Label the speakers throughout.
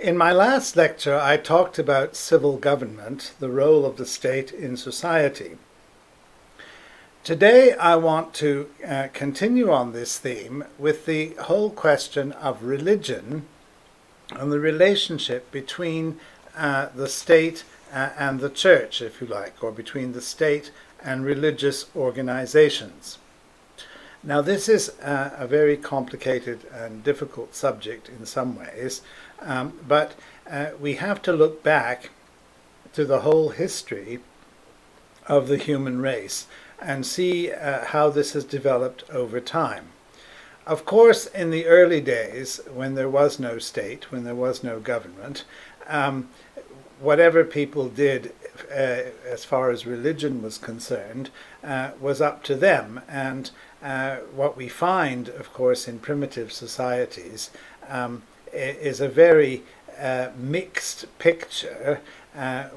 Speaker 1: In my last lecture, I talked about civil government, the role of the state in society. Today, I want to continue on this theme with the whole question of religion and the relationship between the state and the church, if you like, or between the state and religious organizations. Now, this is a very complicated and difficult subject in some ways, but we have to look back to the whole history of the human race and see how this has developed over time. Of course, in the early days, when there was no state, when there was no government, whatever people did as far as religion was concerned was up to them. And what we find, of course, in primitive societies is a very mixed picture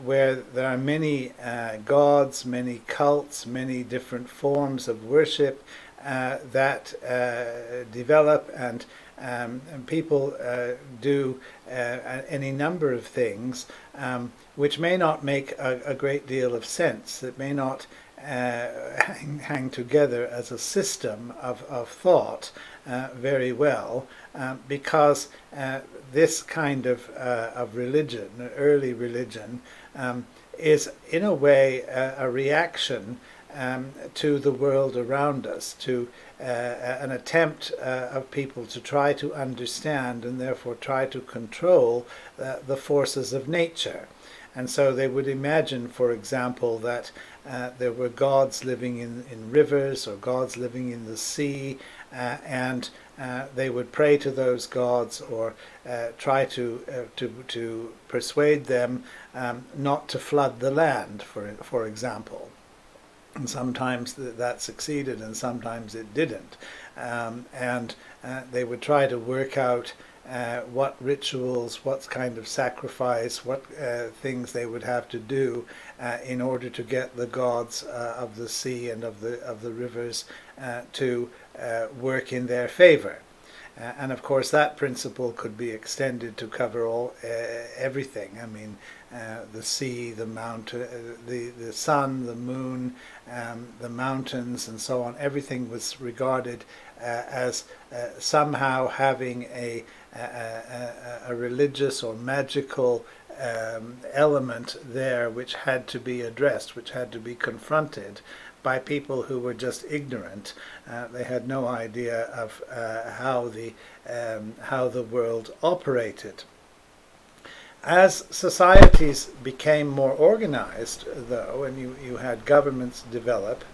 Speaker 1: where there are many gods, many cults, many different forms of worship that develop, and people do any number of things which may not make a great deal of sense. It may not hang together as a system of thought very well, because this kind of religion, early religion, is in a way a reaction to the world around us, to an attempt of people to try to understand and therefore try to control the forces of nature. And so they would imagine, for example, that there were gods living in rivers or gods living in the sea, and they would pray to those gods or try to persuade them not to flood the land, for example. And sometimes that succeeded and sometimes it didn't. And they would try to work out what rituals, what kind of sacrifice, what things they would have to do in order to get the gods of the sea and of the rivers to work in their favor. And of course that principle could be extended to cover everything. I mean, the sea, the mountain, the sun, the moon, the mountains, and so on. Everything was regarded as somehow having a religious or magical element there, which had to be addressed, which had to be confronted by people who were just ignorant. They had no idea of how the world operated. As societies became more organized, though, and you had governments develop,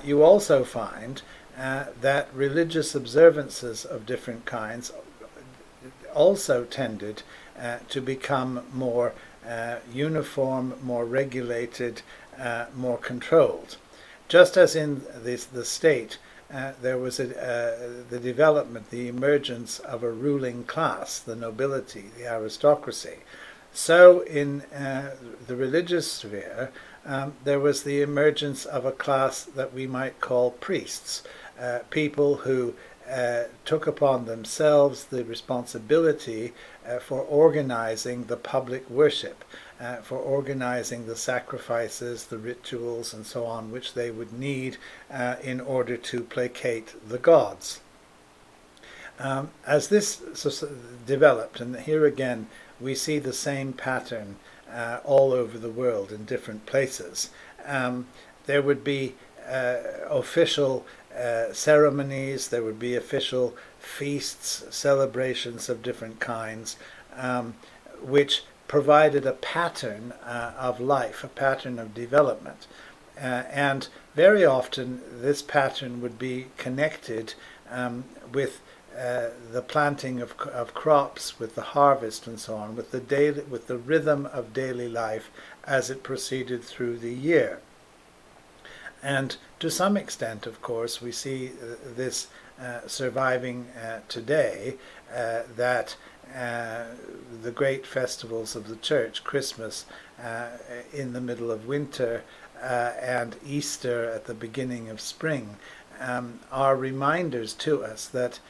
Speaker 1: you also find that religious observances of different kinds also tended to become more uniform, more regulated, more controlled. Just as in the state, there was the development, the emergence of a ruling class, the nobility, the aristocracy. So in the religious sphere, there was the emergence of a class that we might call priests, people who took upon themselves the responsibility for organizing the public worship, for organizing the sacrifices, the rituals, and so on, which they would need in order to placate the gods. As this developed, and here again we see the same pattern all over the world in different places, there would be official ceremonies, there would be official feasts, celebrations of different kinds, which provided a pattern of life, a pattern of development. And very often this pattern would be connected with the planting of crops, with the harvest and so on, with the rhythm of daily life as it proceeded through the year. And to some extent, of course, we see this surviving today, that the great festivals of the church, Christmas in the middle of winter and Easter at the beginning of spring, are reminders to us that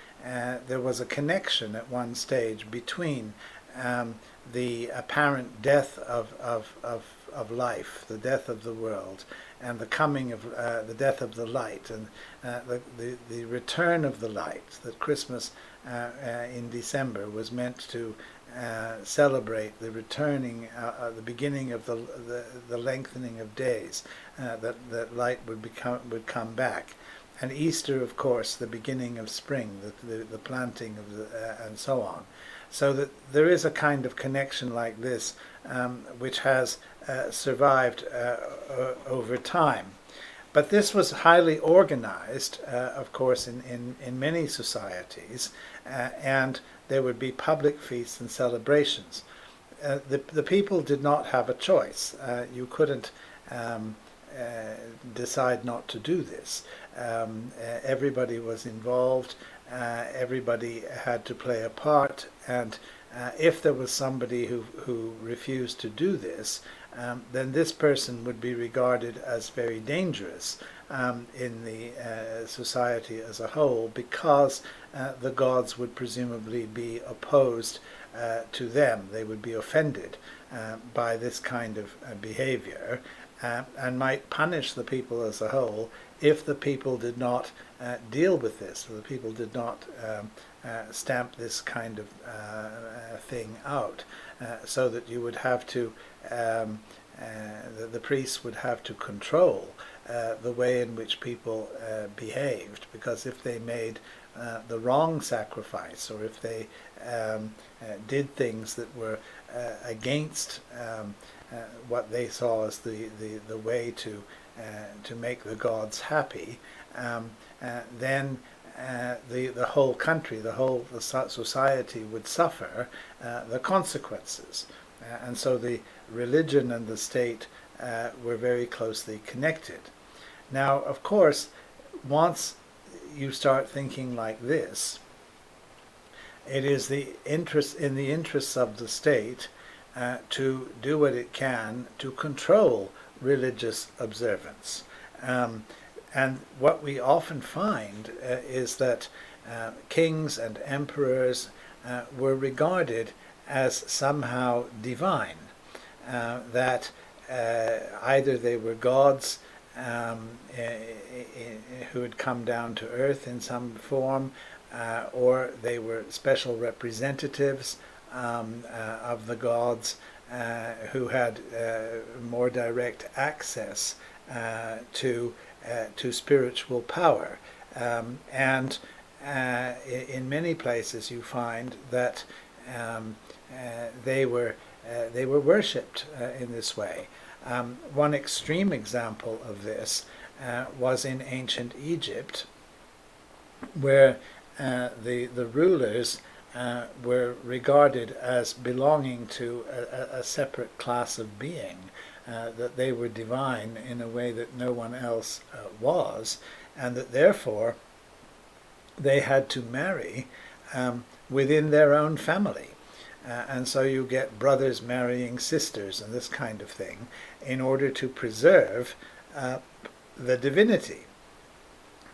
Speaker 1: there was a connection at one stage between the apparent death of life, the death of the world, and the coming of the death of the light, and the return of the light, that Christmas in December was meant to celebrate the returning, the beginning of the lengthening of days, that light would come back. And Easter, of course, the beginning of spring, the planting of and so on. So that there is a kind of connection like this, which has survived over time. But this was highly organized, of course, in many societies, and there would be public feasts and celebrations. The people did not have a choice. You couldn't decide not to do this. Everybody was involved. Everybody had to play a part, and if there was somebody who refused to do this, then this person would be regarded as very dangerous in the society as a whole, because the gods would presumably be opposed to them. They would be offended by this kind of behavior, and might punish the people as a whole if the people did not deal with this, or the people did not stamp this kind of thing out, so that you would have to, the priests would have to control the way in which people behaved, because if they made the wrong sacrifice, or if they did things that were against what they saw as the way to make the gods happy, then the whole country, the society would suffer the consequences. And so the religion and the state were very closely connected. Now, of course, once you start thinking like this, it is in the interests of the state to do what it can to control religious observance. And what we often find is that kings and emperors were regarded as somehow divine, that either they were gods who had come down to earth in some form, or they were special representatives of the gods who had more direct access to spiritual power. And in many places you find that they were worshipped in this way. One extreme example of this was in ancient Egypt, where the rulers were regarded as belonging to a separate class of being, that they were divine in a way that no one else was, and that therefore they had to marry within their own family. And so you get brothers marrying sisters and this kind of thing in order to preserve the divinity.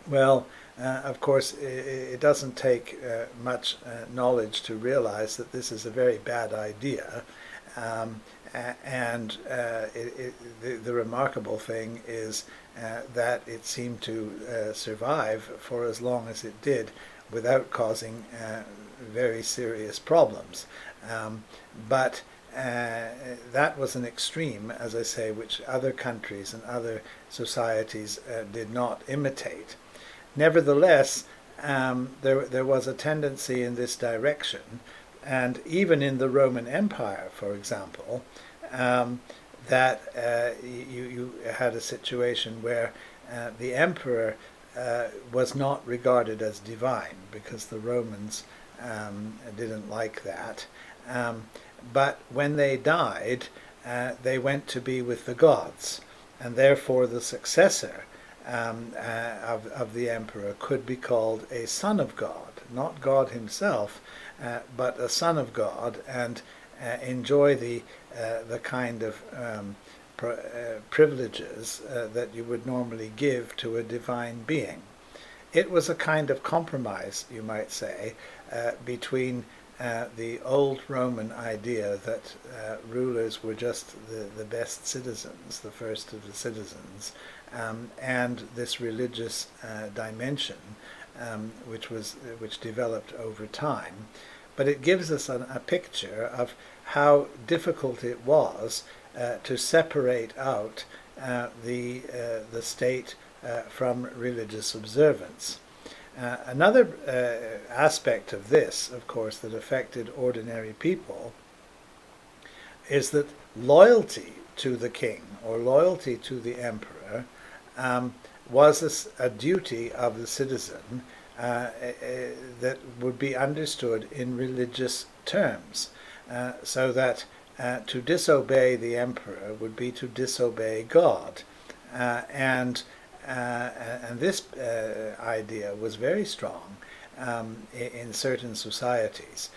Speaker 1: Well, of course, it doesn't take much knowledge to realize that this is a very bad idea. And the remarkable thing is that it seemed to survive for as long as it did without causing very serious problems. But that was an extreme, as I say, which other countries and other societies did not imitate. Nevertheless, there was a tendency in this direction, and even in the Roman Empire, for example, that you had a situation where the emperor was not regarded as divine, because the Romans didn't like that. But when they died, they went to be with the gods, and therefore the successor of the emperor could be called a son of God, not God himself, but a son of God, and enjoy the kind of privileges that you would normally give to a divine being. It was a kind of compromise, you might say, between the old Roman idea that rulers were just the best citizens, the first of the citizens, and this religious dimension which developed over time. But it gives us a picture of how difficult it was to separate out the state from religious observance. Another aspect of this, of course, that affected ordinary people is that loyalty to the king or loyalty to the emperor was a duty of the citizen that would be understood in religious terms, so that to disobey the emperor would be to disobey God, and this idea was very strong in certain societies.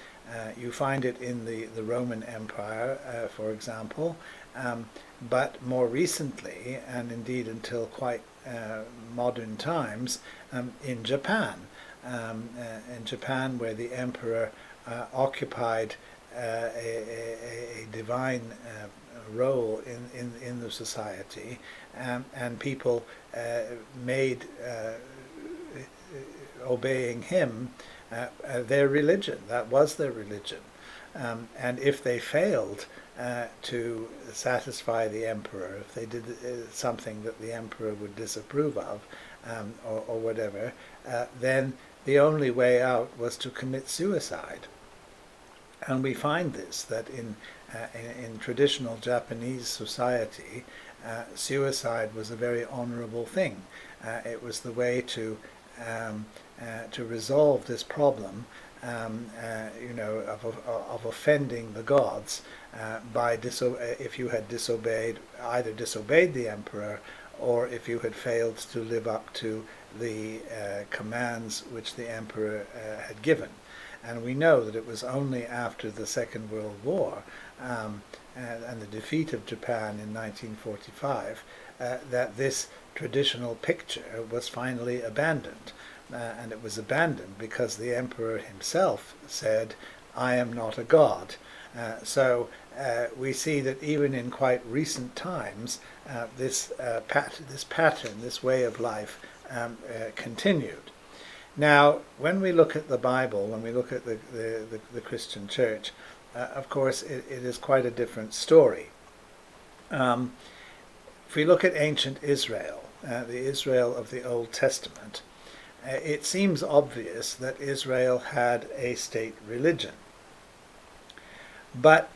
Speaker 1: You find it in the Roman Empire, for example, but more recently, and indeed until quite modern times, in Japan. In Japan, where the emperor occupied a divine role in the society, and people made obeying him their religion. That was their religion. And if they failed to satisfy the emperor, if they did something that the emperor would disapprove of, or whatever, then the only way out was to commit suicide. And we find this, that in traditional Japanese society, suicide was a very honorable thing. It was the way to resolve this problem, of offending the gods by if you had either disobeyed the emperor, or if you had failed to live up to the commands which the emperor had given. And we know that it was only after the Second World War and the defeat of Japan in 1945 that this traditional picture was finally abandoned. And it was abandoned because the emperor himself said, "I am not a god." So we see that even in quite recent times, this pattern, this way of life, continued. Now, when we look at the Bible, when we look at the Christian church, of course, it is quite a different story. If we look at ancient Israel, the Israel of the Old Testament, it seems obvious that Israel had a state religion. But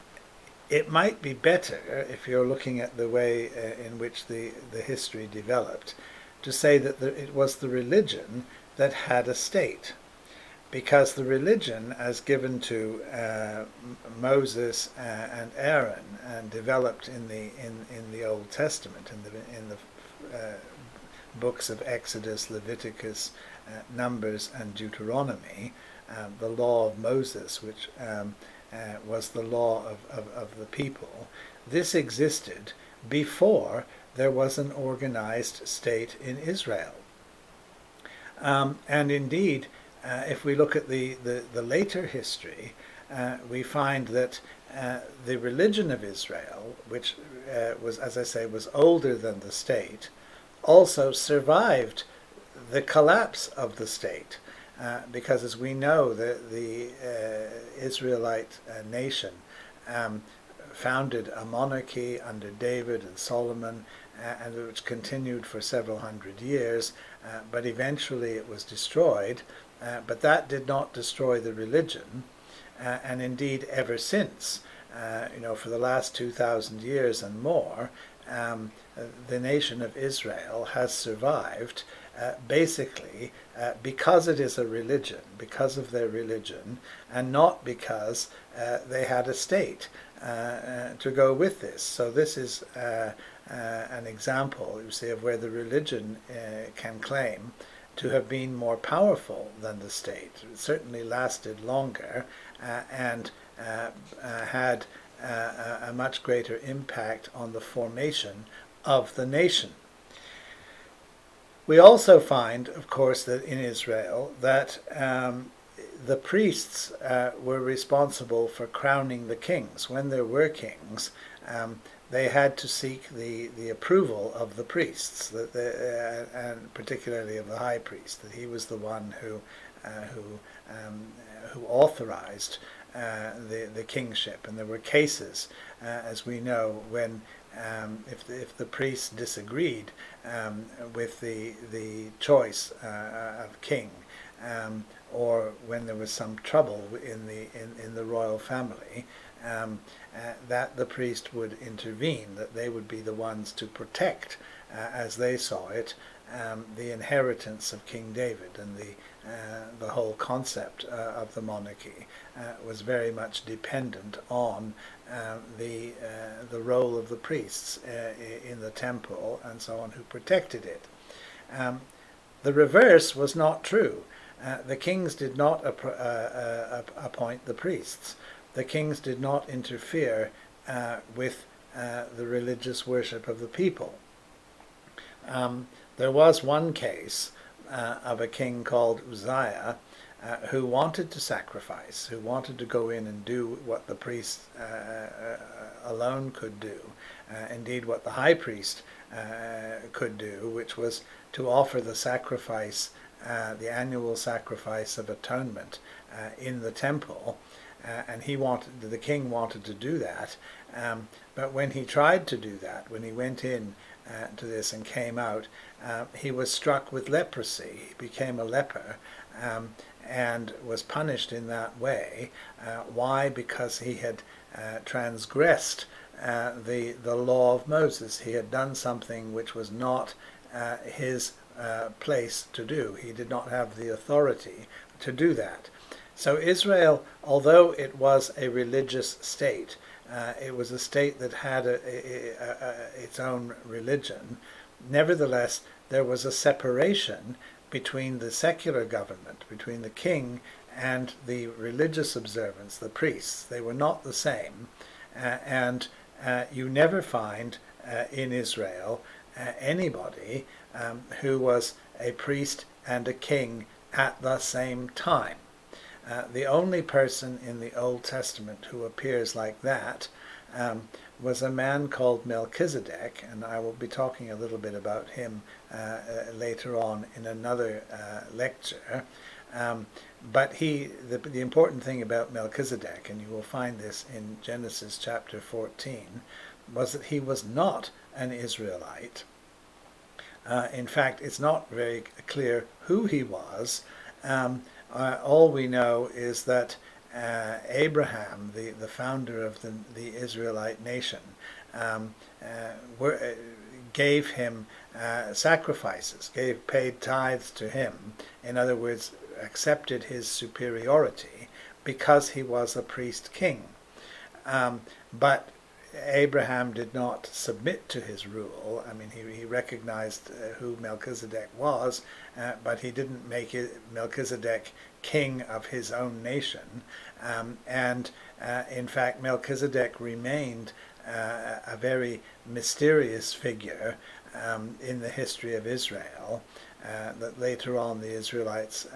Speaker 1: it might be better, if you're looking at the way in which the history developed, to say that it was the religion that had a state. Because the religion, as given to Moses and Aaron, and developed in the Old Testament, in the books of Exodus, Leviticus, Numbers, and Deuteronomy, the law of Moses, which was the law of the people, this existed before there was an organized state in Israel. And indeed, if we look at the later history, we find that the religion of Israel, which was, as I say, was older than the state, also survived the collapse of the state. Because as we know, the Israelite nation founded a monarchy under David and Solomon, and which continued for several hundred years, but eventually it was destroyed. But that did not destroy the religion, and indeed ever since, for the last 2,000 years and more, the nation of Israel has survived basically because it is a religion, because of their religion, and not because they had a state to go with this. So this is an example, you see, of where the religion can claim to have been more powerful than the state. It certainly lasted longer and had a much greater impact on the formation of the nation. We also find, of course, that in Israel that the priests were responsible for crowning the kings. When there were kings, they had to seek the approval of the priests, and particularly of the high priest, that he was the one who authorized the kingship. And there were cases, as we know, when if the priests disagreed with the choice of king, or when there was some trouble in the royal family, that the priest would intervene, that they would be the ones to protect, as they saw it, the inheritance of King David. And the whole concept of the monarchy was very much dependent on the role of the priests in the temple and so on, who protected it. The reverse was not true. The kings did not appoint the priests. The kings did not interfere with the religious worship of the people. There was one case of a king called Uzziah who wanted to sacrifice, who wanted to go in and do what the priests alone could do, indeed what the high priest could do, which was to offer the sacrifice, the annual sacrifice of atonement in the temple. And the king wanted to do that, but when he tried to do that, when he went in to this and came out, he was struck with leprosy. He became a leper, and was punished in that way. Why? Because he had transgressed the law of Moses. He had done something which was not his place to do. He did not have the authority to do that. So Israel, although it was a religious state, it was a state that had its own religion. Nevertheless, there was a separation between the secular government, between the king and the religious observance, the priests. They were not the same. And you never find in Israel anybody who was a priest and a king at the same time. The only person in the Old Testament who appears like that was a man called Melchizedek, and I will be talking a little bit about him later on in another lecture. But the important thing about Melchizedek, and you will find this in Genesis chapter 14, was that he was not an Israelite. In fact, it's not very clear who he was. All we know is that Abraham, the founder of the Israelite nation, gave him sacrifices, paid tithes to him. In other words, accepted his superiority because he was a priest king. But Abraham did not submit to his rule. I mean, he recognized who Melchizedek was, but he didn't make Melchizedek king of his own nation. And in fact, Melchizedek remained a very mysterious figure in the history of Israel, that later on the Israelites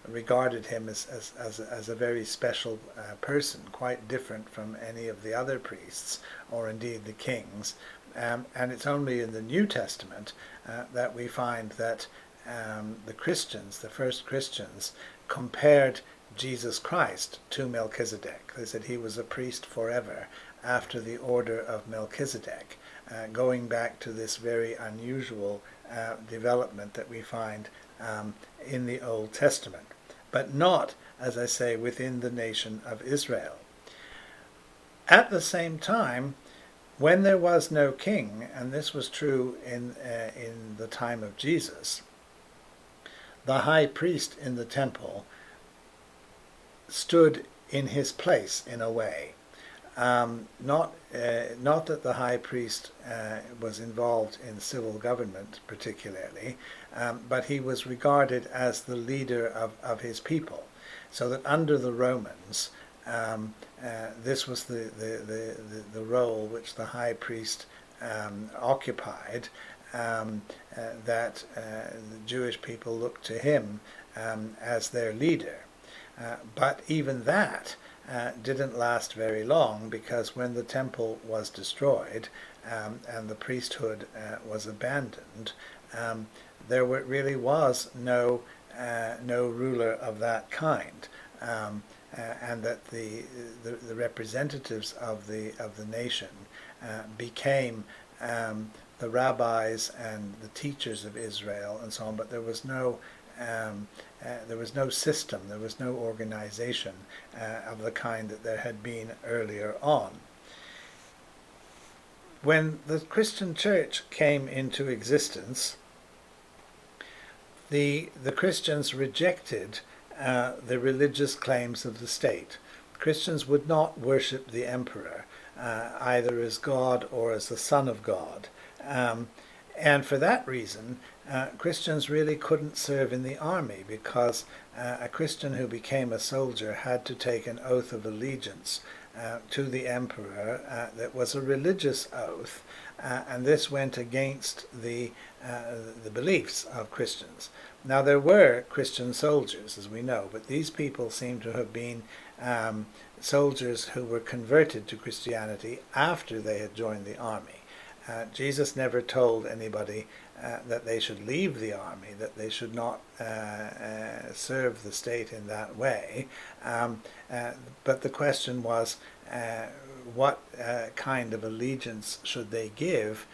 Speaker 1: regarded him as a very special person, quite different from any of the other priests, or indeed the kings. And it's only in the New Testament that we find that the Christians, the first Christians, compared Jesus Christ to Melchizedek. They said he was a priest forever after the order of Melchizedek, going back to this very unusual development that we find in the Old Testament, but not, as I say, within the nation of Israel. At the same time, when there was no king, and this was true in the time of Jesus, the high priest in the temple stood in his place in a way. Not that the high priest was involved in civil government particularly, but he was regarded as the leader of his people. So that under the Romans, this was the role which the high priest occupied, that the Jewish people looked to him as their leader. But even that didn't last very long, because when the temple was destroyed and the priesthood was abandoned, there really was no ruler of that kind, and that the representatives of the nation became the rabbis and the teachers of Israel and so on. But there was no system, there was no organization of the kind that there had been earlier on. When the Christian church came into existence, the Christians rejected the religious claims of the state. Christians would not worship the emperor, either as God or as the Son of God. And for that reason, Christians really couldn't serve in the army, because a Christian who became a soldier had to take an oath of allegiance to the emperor that was a religious oath, and this went against the beliefs of Christians. Now, there were Christian soldiers, as we know, but these people seem to have been soldiers who were converted to Christianity after they had joined the army. Jesus never told anybody that they should leave the army, that they should not serve the state in that way. But the question was, what kind of allegiance should they give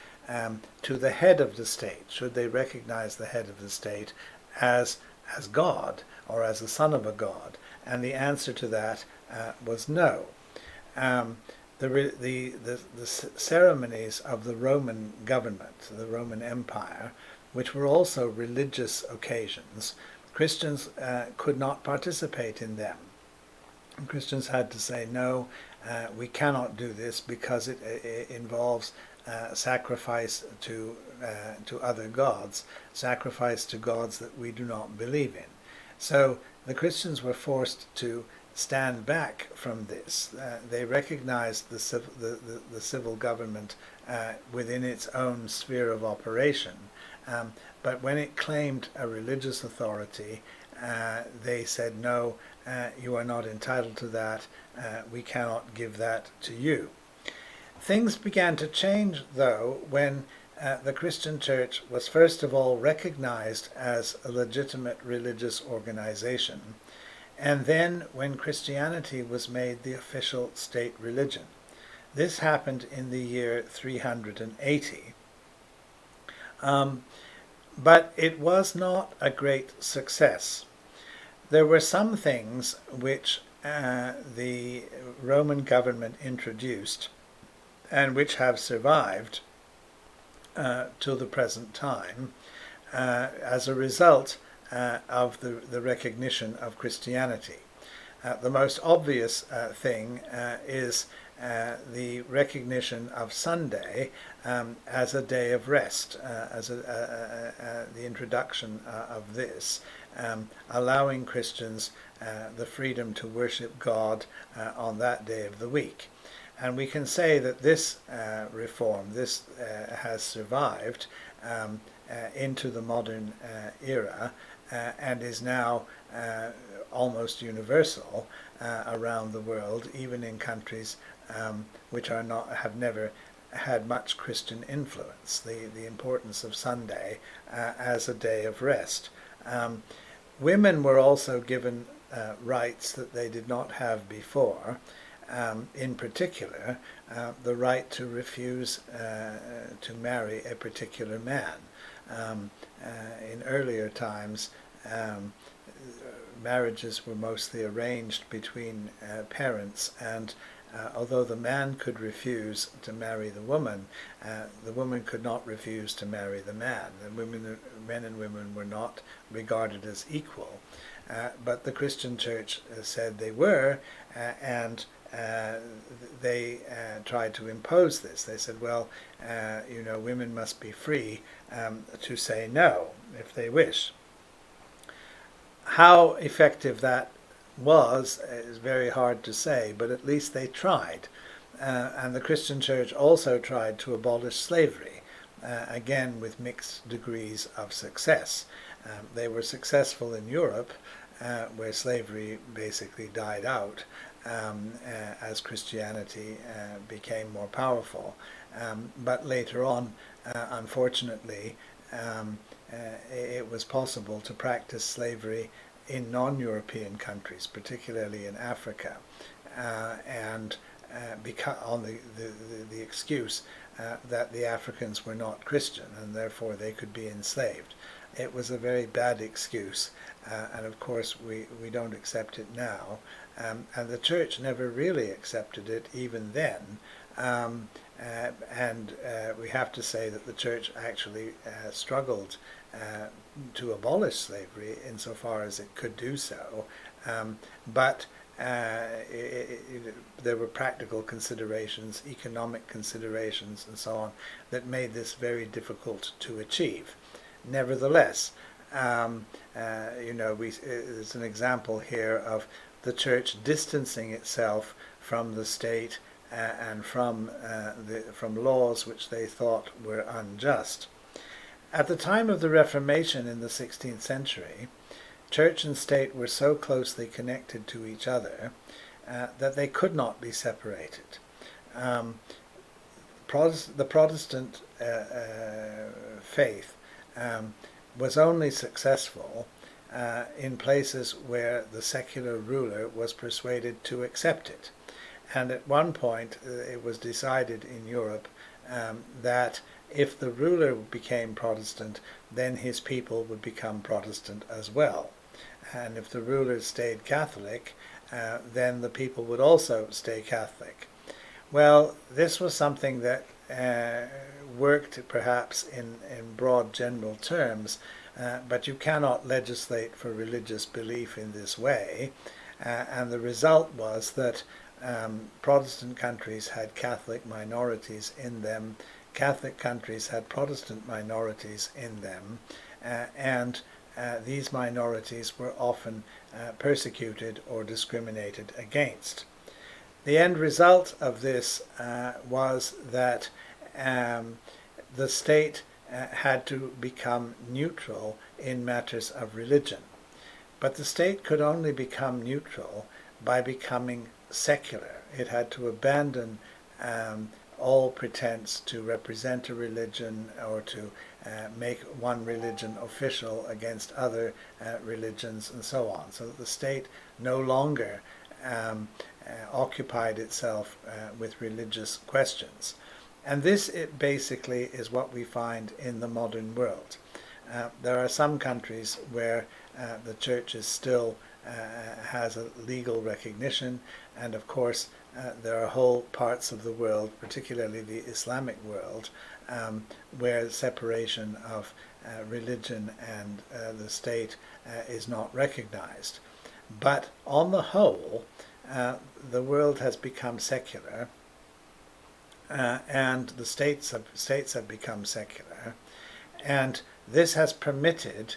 Speaker 1: to the head of the state? Should they recognize the head of the state as God, or as the son of a god? And the answer to that was no. The ceremonies of the Roman government, the Roman Empire, which were also religious occasions, Christians could not participate in them. And Christians had to say, no, we cannot do this, because it involves sacrifice to other gods, sacrifice to gods that we do not believe in. So the Christians were forced to stand back from this. They recognized the civil government within its own sphere of operation, but when it claimed a religious authority, they said, no, you are not entitled to that, we cannot give that to you. Things began to change, though, when the Christian church was first of all recognized as a legitimate religious organization, and then when Christianity was made the official state religion. This happened in the year 380. But it was not a great success. There were some things which the Roman government introduced and which have survived till the present time as a result of the recognition of Christianity. The most obvious thing is the recognition of Sunday as a day of rest, as the introduction of this, allowing Christians the freedom to worship God on that day of the week. And we can say that this reform, this has survived into the modern era, and is now almost universal around the world, even in countries which have never had much Christian influence. The importance of Sunday as a day of rest. Women were also given rights that they did not have before. In particular, the right to refuse to marry a particular man. In earlier times, marriages were mostly arranged between parents, and although the man could refuse to marry the woman could not refuse to marry the man. Men and women were not regarded as equal. But the Christian church said they were, and they tried to impose this. They said, well, women must be free to say no if they wish. How effective that was is very hard to say, but at least they tried. And the Christian church also tried to abolish slavery, again with mixed degrees of success. They were successful in Europe, where slavery basically died out as Christianity became more powerful. But later on, unfortunately, it was possible to practice slavery in non-European countries, particularly in Africa, and on the excuse that the Africans were not Christian and therefore they could be enslaved. It was a very bad excuse, and of course we don't accept it now, and the church never really accepted it even then. And we have to say that the church actually struggled to abolish slavery insofar as it could do so, but there were practical considerations, economic considerations, and so on that made this very difficult to achieve. Nevertheless, there's an example here of the church distancing itself from the state and from laws which they thought were unjust. At the time of the Reformation in the 16th century, church and state were so closely connected to each other that they could not be separated. The Protestant faith was only successful in places where the secular ruler was persuaded to accept it. And at one point it was decided in Europe that if the ruler became Protestant, then his people would become Protestant as well. And if the ruler stayed Catholic, then the people would also stay Catholic. Well, this was something that worked perhaps in broad general terms, but you cannot legislate for religious belief in this way. And the result was that Protestant countries had Catholic minorities in them, Catholic countries had Protestant minorities in them, and these minorities were often persecuted or discriminated against. The end result of this was that the state had to become neutral in matters of religion. But the state could only become neutral by becoming secular. It had to abandon all pretense to represent a religion or to make one religion official against other religions and so on, so that the state no longer occupied itself with religious questions. And this basically is what we find in the modern world. There are some countries where the church is still has a legal recognition, and of course there are whole parts of the world, particularly the Islamic world, where separation of religion and the state is not recognized. But on the whole, the world has become secular, and the states have become secular, and this has permitted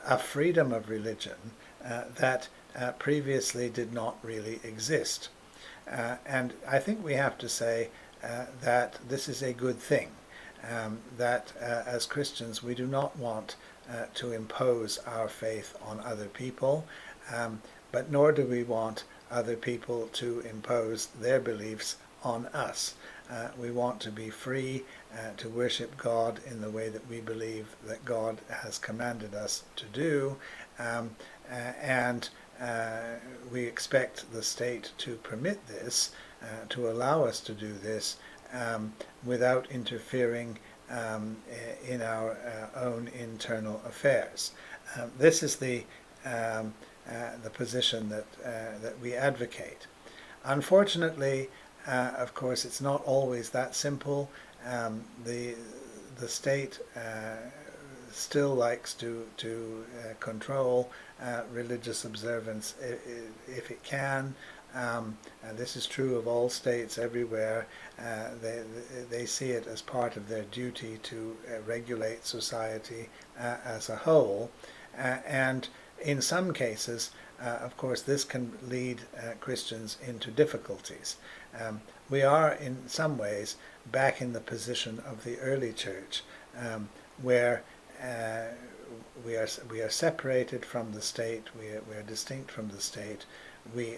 Speaker 1: a freedom of religion that previously did not really exist. And I think we have to say that this is a good thing, that as Christians we do not want to impose our faith on other people, but nor do we want other people to impose their beliefs on us. We want to be free to worship God in the way that we believe that God has commanded us to do, and we expect the state to permit this, to allow us to do this, without interfering in our own internal affairs. This is the position that we advocate. Unfortunately, of course, it's not always that simple. The state still likes to control religious observance if it can. And this is true of all states everywhere. They see it as part of their duty to regulate society as a whole. And in some cases, of course, this can lead Christians into difficulties. We are, in some ways, back in the position of the early church, where we are separated from the state. We are distinct from the state. We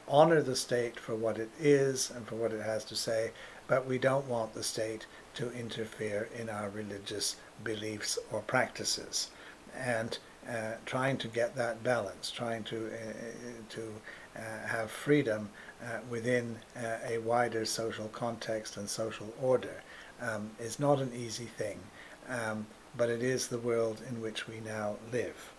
Speaker 1: honor the state for what it is and for what it has to say, but we don't want the state to interfere in our religious beliefs or practices. And trying to get that balance, trying to have freedom within a wider social context and social order is not an easy thing, but it is the world in which we now live.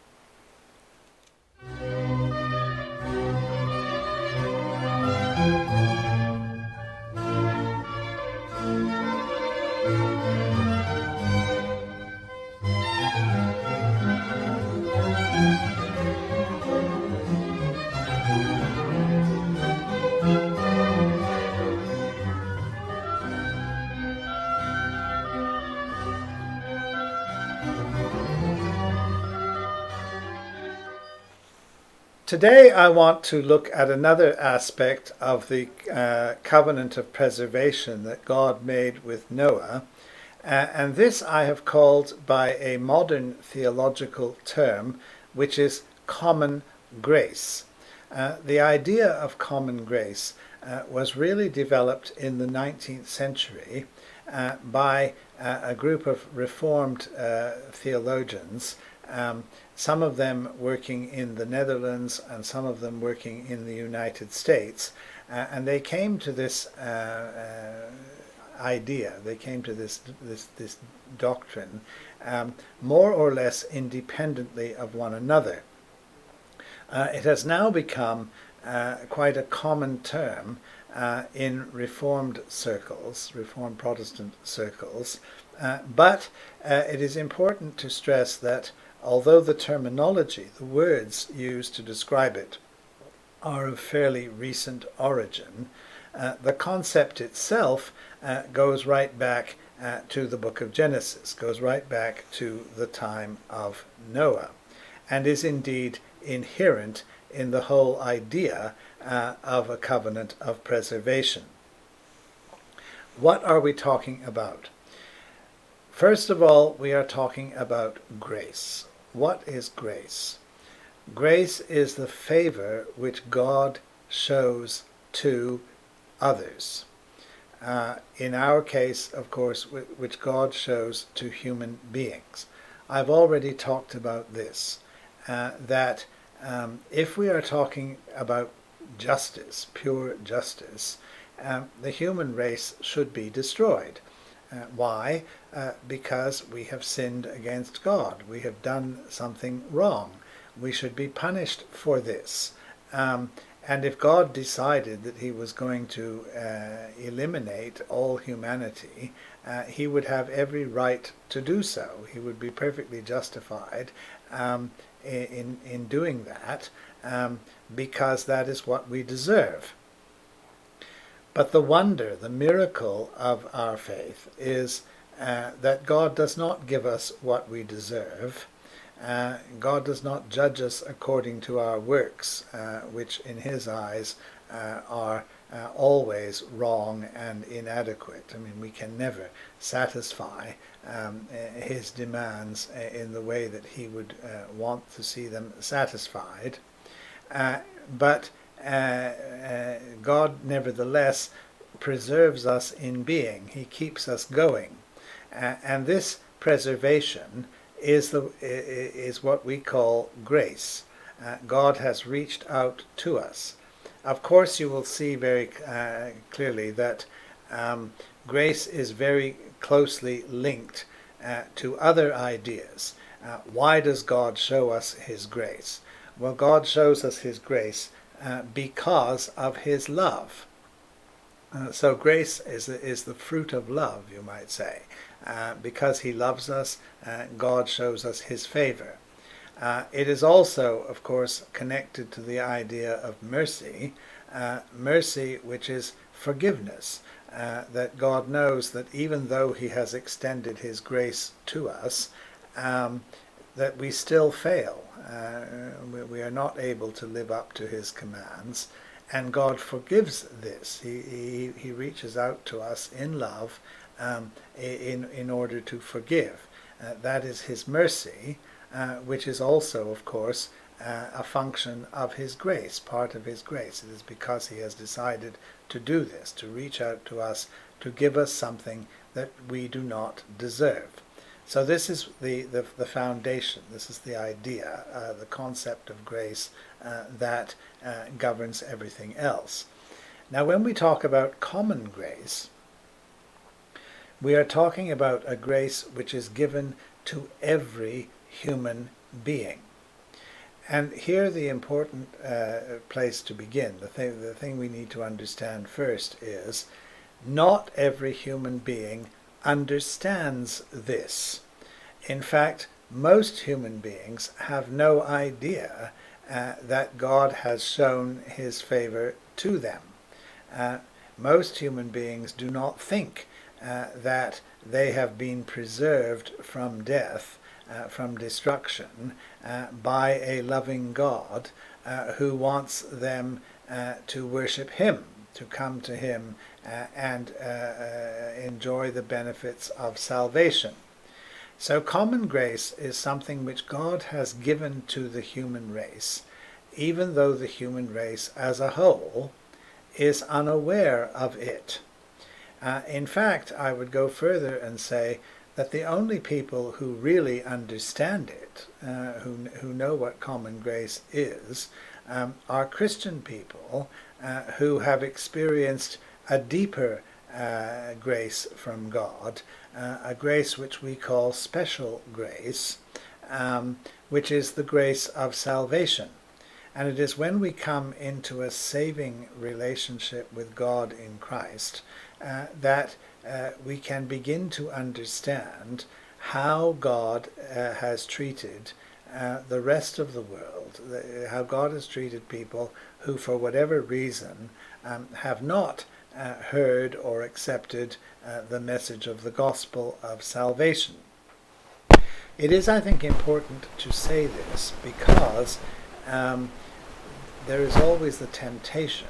Speaker 1: Today I want to look at another aspect of the covenant of preservation that God made with Noah, and this I have called by a modern theological term, which is common grace. The idea of common grace was really developed in the 19th century by a group of Reformed theologians, some of them working in the Netherlands and some of them working in the United States, and they came to this idea, they came to this doctrine more or less independently of one another. It has now become quite a common term in Reformed circles, Reformed Protestant circles, but it is important to stress that although the terminology, the words used to describe it, are of fairly recent origin, the concept itself goes right back to the book of Genesis, goes right back to the time of Noah, and is indeed inherent in the whole idea of a covenant of preservation. What are we talking about? First of all, we are talking about grace. What is grace? Grace is the favor which God shows to others. In our case, of course, which God shows to human beings. I've already talked about this, that if we are talking about justice, pure justice, the human race should be destroyed. Why? Because we have sinned against God. We have done something wrong. We should be punished for this. And if God decided that he was going to eliminate all humanity, he would have every right to do so. He would be perfectly justified in doing that, because that is what we deserve. But the wonder, the miracle of our faith is that God does not give us what we deserve. God does not judge us according to our works, which in his eyes are always wrong and inadequate. I mean, we can never satisfy his demands in the way that he would want to see them satisfied. But God nevertheless preserves us in being. He keeps us going. And this preservation is what we call grace. God has reached out to us. Of course, you will see very clearly that grace is very closely linked to other ideas. Why does God show us his grace? Well, God shows us his grace because of his love. So grace is the fruit of love, you might say. Because he loves us, God shows us his favor. It is also, of course, connected to the idea of mercy, mercy which is forgiveness, that God knows that even though he has extended his grace to us, that we still fail. We are not able to live up to his commands, and God forgives this. He reaches out to us in love in order to forgive. that is his mercy, which is also, of course, a function of his grace, part of his grace. It is because he has decided to do this, to reach out to us, to give us something that we do not deserve. So this is the foundation, this is the idea, the concept of grace that governs everything else. Now when we talk about common grace, we are talking about a grace which is given to every human being. And here the important place to begin, the thing we need to understand first is, not every human being understands this. In fact, most human beings have no idea that God has shown his favor to them. Most human beings do not think that they have been preserved from death, from destruction, by a loving God who wants them to worship him, to come to him and enjoy the benefits of salvation. So common grace is something which God has given to the human race, even though the human race as a whole is unaware of it. In fact, I would go further and say that the only people who really understand it, who know what common grace is, are Christian people who have experienced a deeper grace from God, a grace which we call special grace, which is the grace of salvation. And it is when we come into a saving relationship with God in Christ that we can begin to understand how God has treated the rest of the world, how God has treated people who, for whatever reason, have not heard or accepted the message of the gospel of salvation. It is, I think, important to say this because there is always the temptation,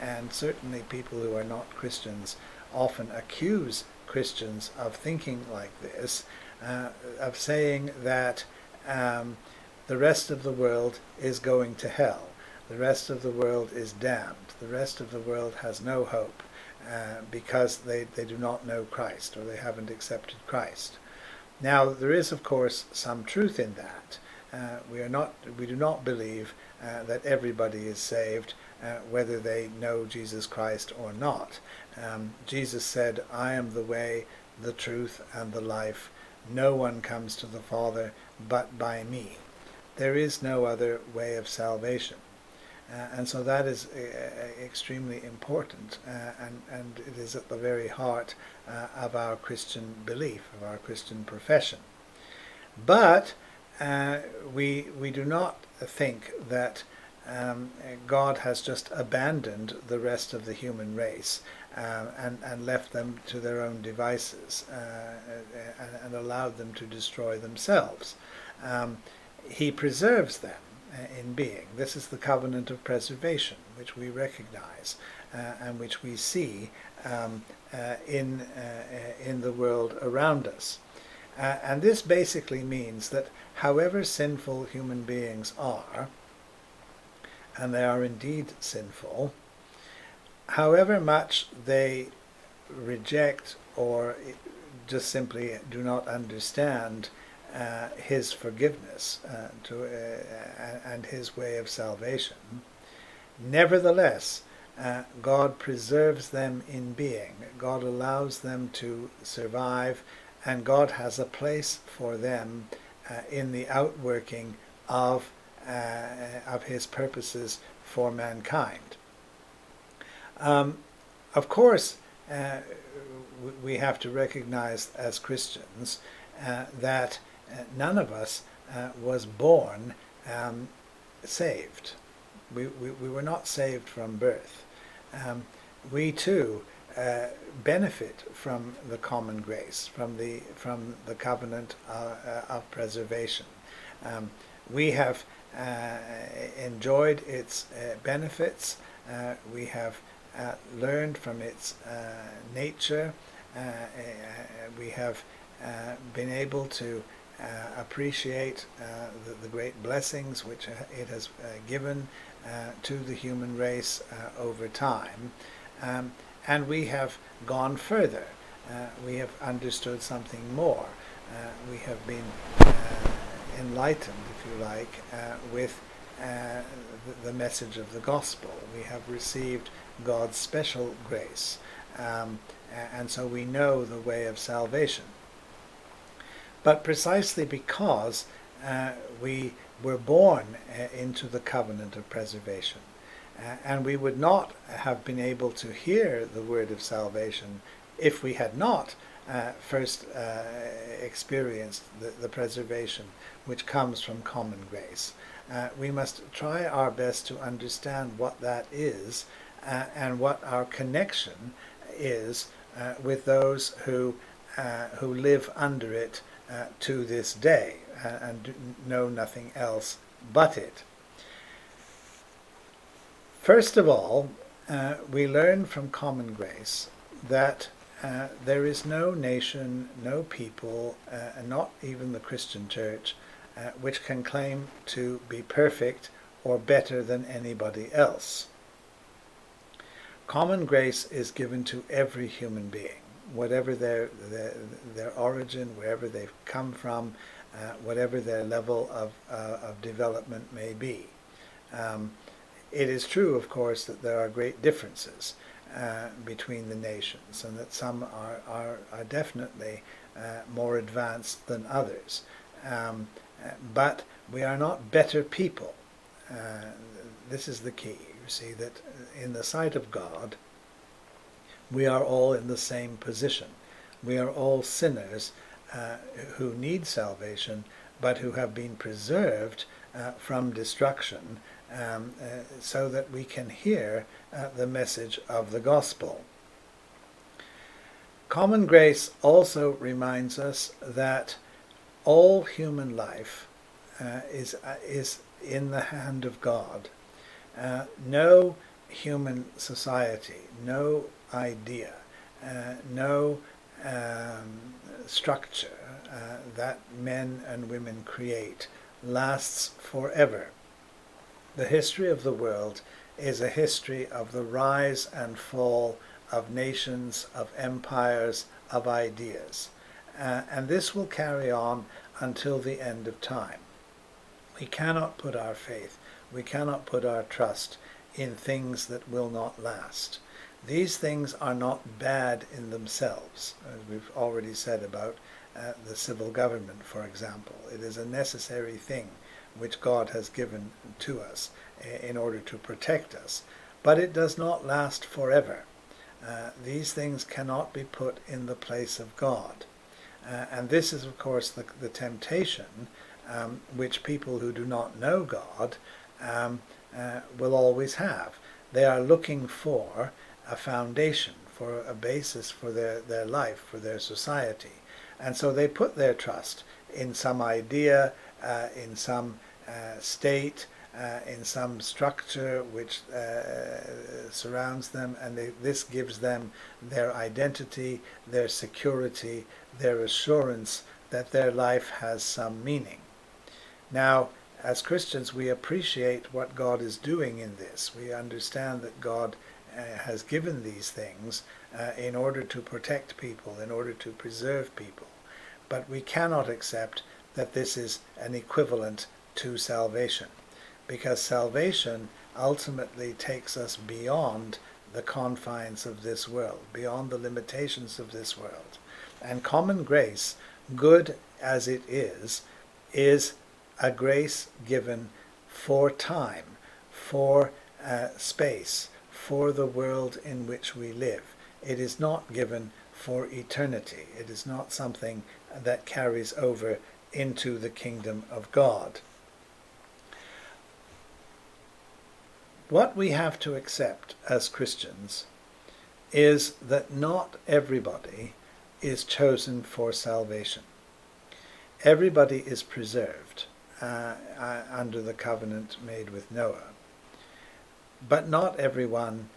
Speaker 1: and certainly people who are not Christians often accuse Christians of thinking like this, of saying that the rest of the world is going to hell. The rest of the world is damned. The rest of the world has no hope because they do not know Christ, or they haven't accepted Christ. Now, there is, of course, some truth in that. We do not believe that everybody is saved, whether they know Jesus Christ or not. Jesus said, "I am the way, the truth, and the life. No one comes to the Father but by me." There is no other way of salvation. And so that is extremely important, and it is at the very heart of our Christian belief, of our Christian profession. But we do not think that God has just abandoned the rest of the human race and left them to their own devices and allowed them to destroy themselves. He preserves them in being. This is the covenant of preservation, which we recognize and which we see in the world around us. And this basically means that however sinful human beings are, and they are indeed sinful, however much they reject or just simply do not understand his forgiveness and his way of salvation, nevertheless, God preserves them in being. God allows them to survive, and God has a place for them in the outworking of his purposes for mankind. Of course, we have to recognize as Christians that none of us was born saved. We were not saved from birth. We too benefit from the common grace, from the covenant of preservation. We have enjoyed its benefits. We have learned from its nature. We have been able to appreciate the great blessings which it has given to the human race over time. And we have gone further. We have understood something more. We have been enlightened, if you like, with the message of the gospel. We have received God's special grace. And so we know the way of salvation. But precisely because we were born into the covenant of preservation, and we would not have been able to hear the word of salvation if we had not first experienced the preservation which comes from common grace. We must try our best to understand what that is and what our connection is with those who live under it to this day and know nothing else but it. First of all, we learn from common grace that there is no nation, no people, and not even the Christian church, which can claim to be perfect or better than anybody else. Common grace is given to every human being, whatever their origin, wherever they've come from, whatever their level of development may be. It is true, of course, that there are great differences between the nations, and that some are definitely more advanced than others. But we are not better people. This is the key. You see, that in the sight of God, we are all in the same position. We are all sinners who need salvation, but who have been preserved from destruction, so that we can hear the message of the gospel. Common grace also reminds us that all human life is in the hand of God. No human society, no idea, no structure that men and women create lasts forever. The history of the world is a history of the rise and fall of nations, of empires, of ideas. And this will carry on until the end of time. We cannot put our faith, we cannot put our trust in things that will not last. These things are not bad in themselves, as we've already said about the civil government, for example. It is a necessary thing which God has given to us in order to protect us. But it does not last forever. These things cannot be put in the place of God. And this is, of course, the temptation which people who do not know God will always have. They are looking for a foundation, for a basis for their life, for their society. And so they put their trust in some idea, in some state, in some structure which surrounds them, and this gives them their identity, their security, their assurance that their life has some meaning. Now, as Christians, we appreciate what God is doing in this. We understand that God has given these things in order to protect people, in order to preserve people. But we cannot accept that this is an equivalent to salvation, because salvation ultimately takes us beyond the confines of this world, beyond the limitations of this world. And common grace, good as it is a grace given for time, for space, for the world in which we live. It is not given for eternity. It is not something that carries over into the kingdom of God. What we have to accept as Christians is that not everybody is chosen for salvation. Everybody is preserved under the covenant made with Noah. But not everyone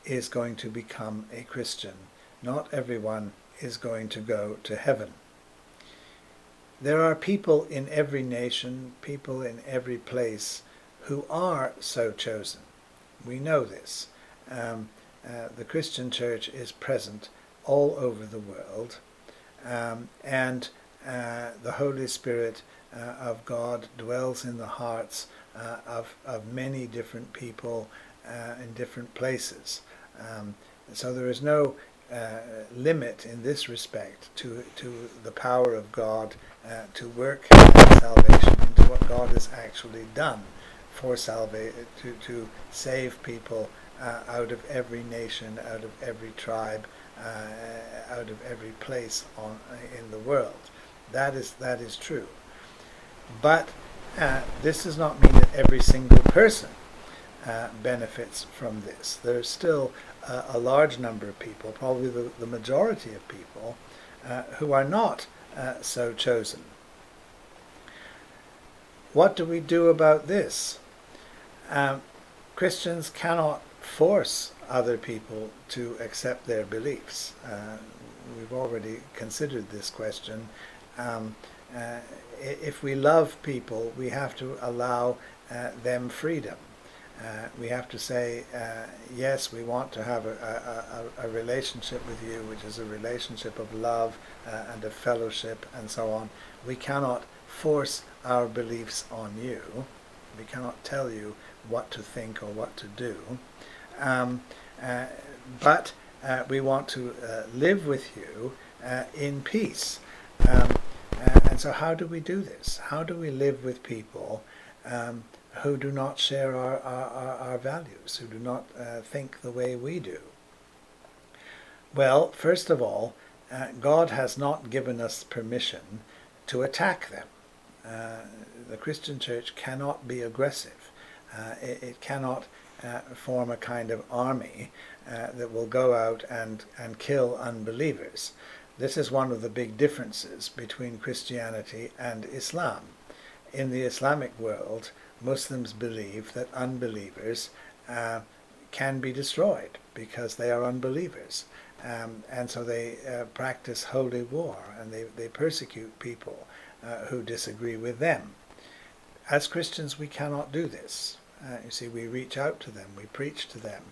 Speaker 1: is going to become a Christian. Not everyone is going to go to heaven. there are people in every nation, people in every place who are so chosen. We know this. The Christian church is present all over the world, and the Holy Spirit of God dwells in the hearts of many different people in different places. So there is no limit in this respect to the power of God to work salvation into what God has actually done for salvation, to save people out of every nation, out of every tribe, out of every place in the world. That is true. But this does not mean that every single person benefits from this. There's still a large number of people, probably the majority of people, who are not so chosen. What do we do about this? Christians cannot force other people to accept their beliefs. We've already considered this question. If we love people, we have to allow them freedom. We have to say, yes, we want to have a relationship with you, which is a relationship of love and of fellowship and so on. We cannot force our beliefs on you. We cannot tell you what to think or what to do. But we want to live with you in peace. And so how do we do this? How do we live with people who do not share our values, who do not think the way we do? Well, first of all, God has not given us permission to attack them. The Christian church cannot be aggressive. It cannot form a kind of army that will go out and kill unbelievers. This is one of the big differences between Christianity and Islam. In the Islamic world, Muslims believe that unbelievers can be destroyed because they are unbelievers. And so they practice holy war, and they persecute people who disagree with them. As Christians, we cannot do this. You see, we reach out to them, we preach to them,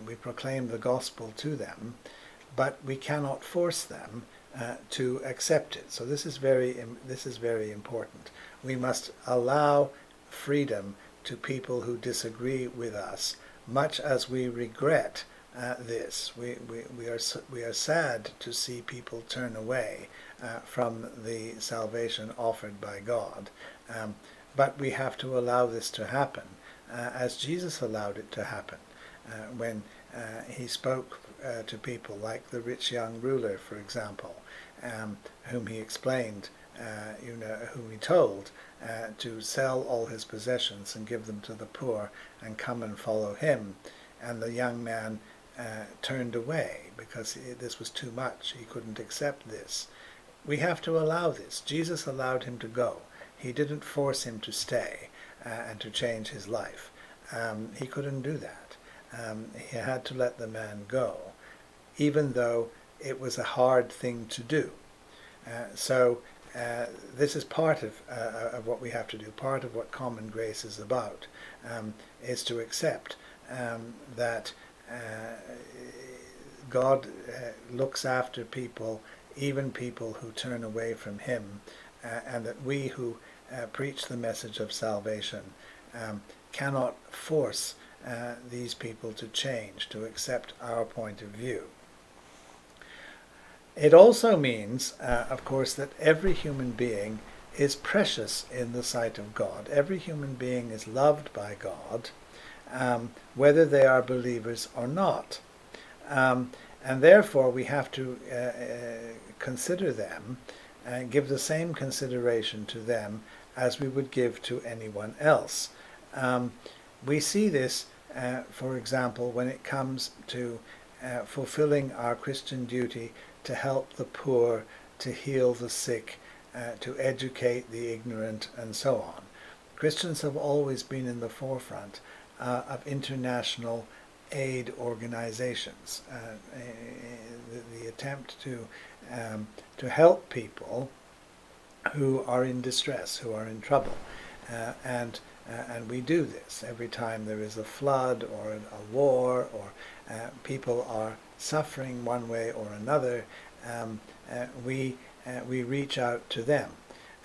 Speaker 1: we proclaim the gospel to them, but we cannot force them to accept it. So this is very important. We must allow freedom to people who disagree with us, much as we regret this. We are sad to see people turn away from the salvation offered by God. But we have to allow this to happen, as Jesus allowed it to happen when he spoke to people like the rich young ruler, for example, whom he explained, whom he told to sell all his possessions and give them to the poor and come and follow him. And the young man turned away because this was too much. He couldn't accept this. We have to allow this. Jesus allowed him to go. He didn't force him to stay and to change his life. He couldn't do that. He had to let the man go, even though it was a hard thing to do. So this is part of what we have to do. Part of what common grace is about is to accept that God looks after people, even people who turn away from him, and that we who preach the message of salvation cannot force these people to change, to accept our point of view. It also means, of course, that every human being is precious in the sight of God. Every human being is loved by God, whether they are believers or not. And therefore we have to consider them and give the same consideration to them as we would give to anyone else. We see this, for example, when it comes to fulfilling our Christian duty to help the poor, to heal the sick, to educate the ignorant, and so on. Christians have always been in the forefront of international aid organizations. The attempt to help people who are in distress, who are in trouble. And we do this every time there is a flood or a war, or people are suffering one way or another. We reach out to them.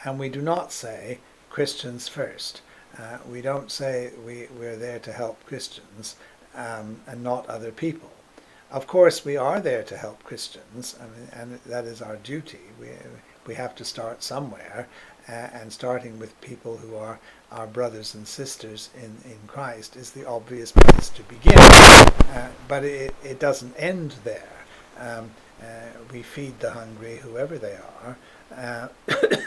Speaker 1: And we do not say Christians first. We don't say we're there to help Christians and not other people. Of course, we are there to help Christians, and that is our duty. We have to start somewhere, and starting with people who are our brothers and sisters in Christ is the obvious place to begin. But it doesn't end there. We feed the hungry, whoever they are,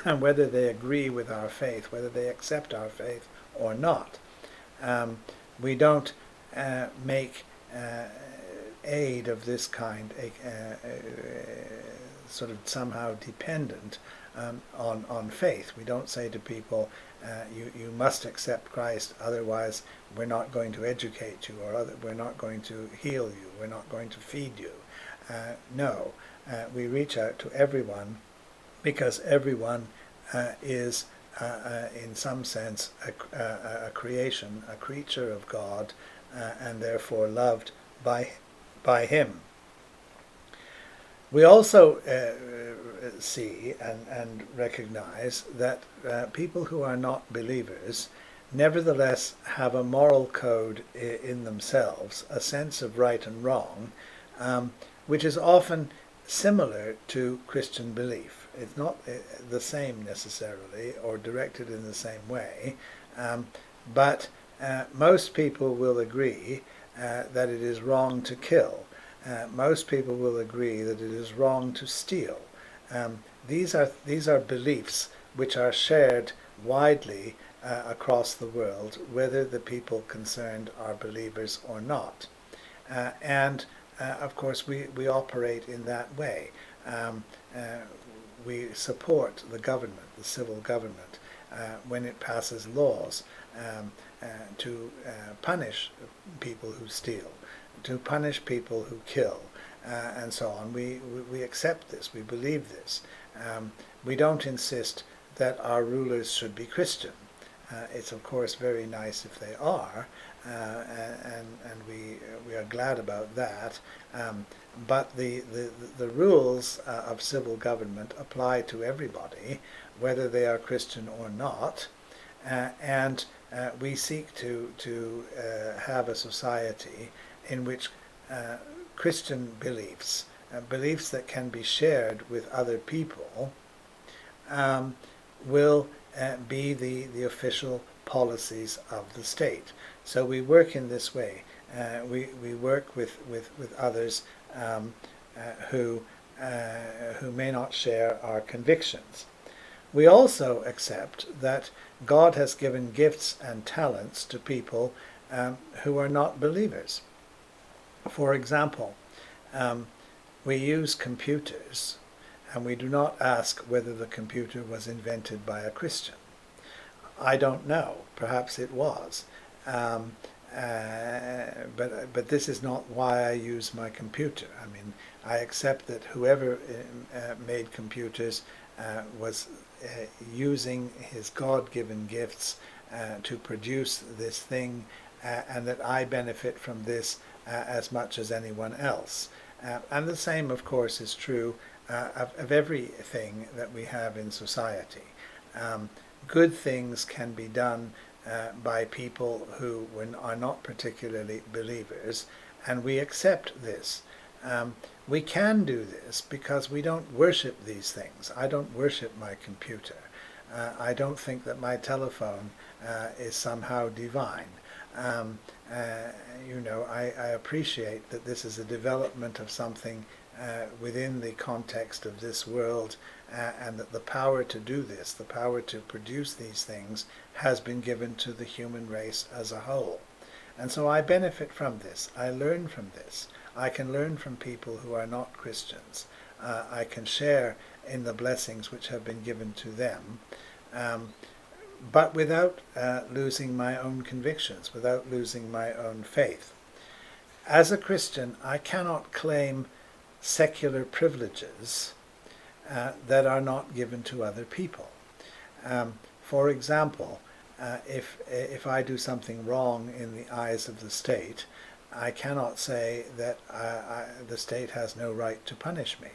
Speaker 1: and whether they agree with our faith, whether they accept our faith or not. We don't make aid of this kind sort of somehow dependent on faith. We don't say to people, you must accept Christ, otherwise we're not going to educate you, or we're not going to heal you, we're not going to feed you. No, we reach out to everyone, because everyone is in some sense a creation, a creature of God, and therefore loved by Him. We also see and recognize that people who are not believers nevertheless have a moral code in themselves, a sense of right and wrong, which is often similar to Christian belief. It's not the same necessarily or directed in the same way, but most people will agree that it is wrong to kill. Most people will agree that it is wrong to steal. These are beliefs which are shared widely across the world, whether the people concerned are believers or not. And of course, we operate in that way. We support the government, the civil government, when it passes laws to punish people who steal, to punish people who kill, and so on. We accept this, we believe this. We don't insist that our rulers should be Christian. It's of course very nice if they are, and we are glad about that. But the rules of civil government apply to everybody, whether they are Christian or not, and we seek to have a society in which Christian beliefs, beliefs that can be shared with other people, will be the official policies of the state. So we work in this way. We work with others who may not share our convictions. We also accept that God has given gifts and talents to people who are not believers. For example, we use computers, and we do not ask whether the computer was invented by a Christian. I don't know. Perhaps it was. But this is not why I use my computer. I mean, I accept that whoever made computers was using his God-given gifts to produce this thing, and that I benefit from this as much as anyone else. And the same, of course, is true of everything that we have in society. Good things can be done by people who are not particularly believers, and we accept this. We can do this because we don't worship these things. I don't worship my computer. I don't think that my telephone is somehow divine. I appreciate that this is a development of something within the context of this world, and that the power to do this, the power to produce these things, has been given to the human race as a whole. And so I benefit from this. I learn from this. I can learn from people who are not Christians. I can share in the blessings which have been given to them, but without losing my own convictions, without losing my own faith. As a Christian, I cannot claim secular privileges that are not given to other people. For example, if I do something wrong in the eyes of the state, I cannot say that the state has no right to punish me.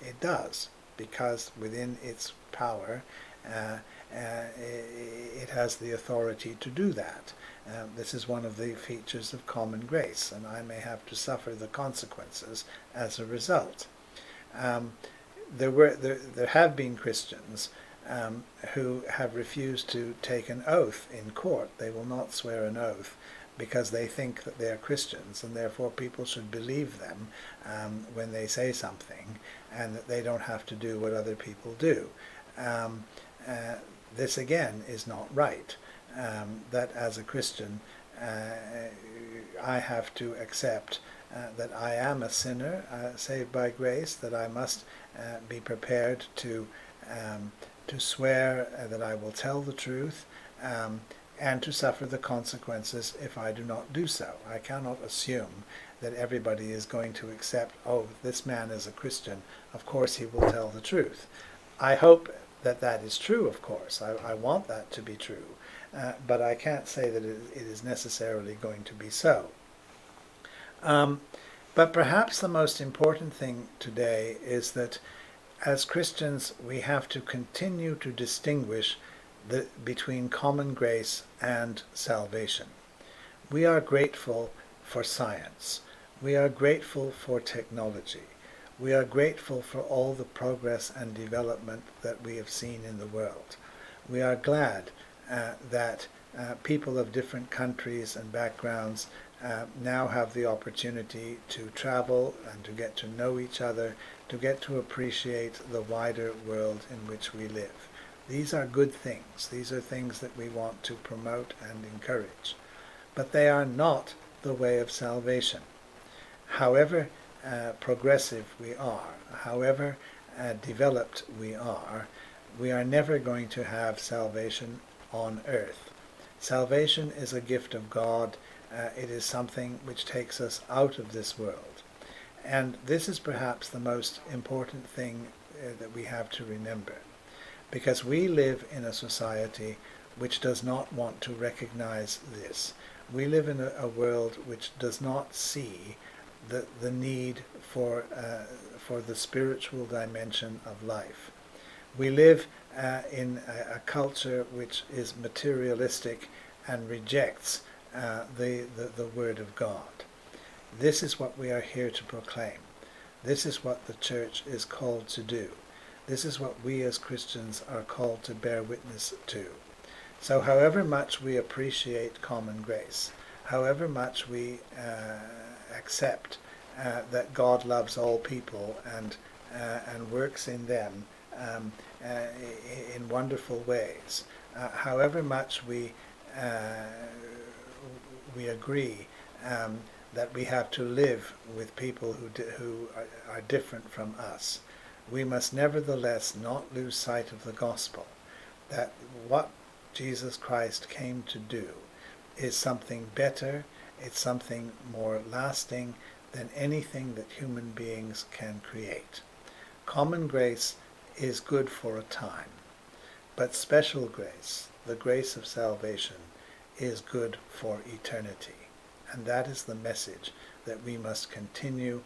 Speaker 1: It does, because within its power it has the authority to do that. This is one of the features of common grace, and I may have to suffer the consequences as a result. There have been Christians who have refused to take an oath in court. They will not swear an oath because they think that they are Christians, and therefore people should believe them when they say something, and that they don't have to do what other people do. This again is not right. That as a Christian I have to accept that I am a sinner saved by grace, that I must be prepared to swear that I will tell the truth, and to suffer the consequences if I do not do so. I cannot assume that everybody is going to accept, oh, this man is a Christian, of course he will tell the truth. I hope that that is true, of course. I want that to be true. But I can't say that it is necessarily going to be so. But perhaps the most important thing today is that as Christians we have to continue to distinguish between common grace and salvation. We are grateful for science. We are grateful for technology. We are grateful for all the progress and development that we have seen in the world. We are glad that people of different countries and backgrounds now have the opportunity to travel and to get to know each other, to get to appreciate the wider world in which we live. These are good things. These are things that we want to promote and encourage. But they are not the way of salvation. However progressive we are, however developed we are never going to have salvation on earth. Salvation is a gift of God. It is something which takes us out of this world. And this is perhaps the most important thing that we have to remember, because we live in a society which does not want to recognize this. We live in a world which does not see the need for the spiritual dimension of life. We live in a culture which is materialistic and rejects the Word of God. This is what we are here to proclaim. This is what the church is called to do. This is what we as Christians are called to bear witness to. So however much we appreciate common grace, however much we accept that God loves all people and works in them in wonderful ways, however much we agree that we have to live with people who are different from us, we must nevertheless not lose sight of the gospel, that what Jesus Christ came to do is something better, it's something more lasting than anything that human beings can create. Common grace is good for a time, but special grace, the grace of salvation, is good for eternity. And that is the message that we must continue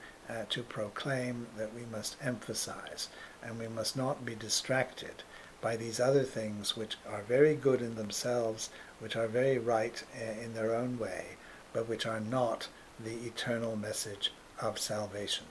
Speaker 1: to proclaim, that we must emphasize, and we must not be distracted by these other things which are very good in themselves, which are very right in their own way, but which are not the eternal message of salvation.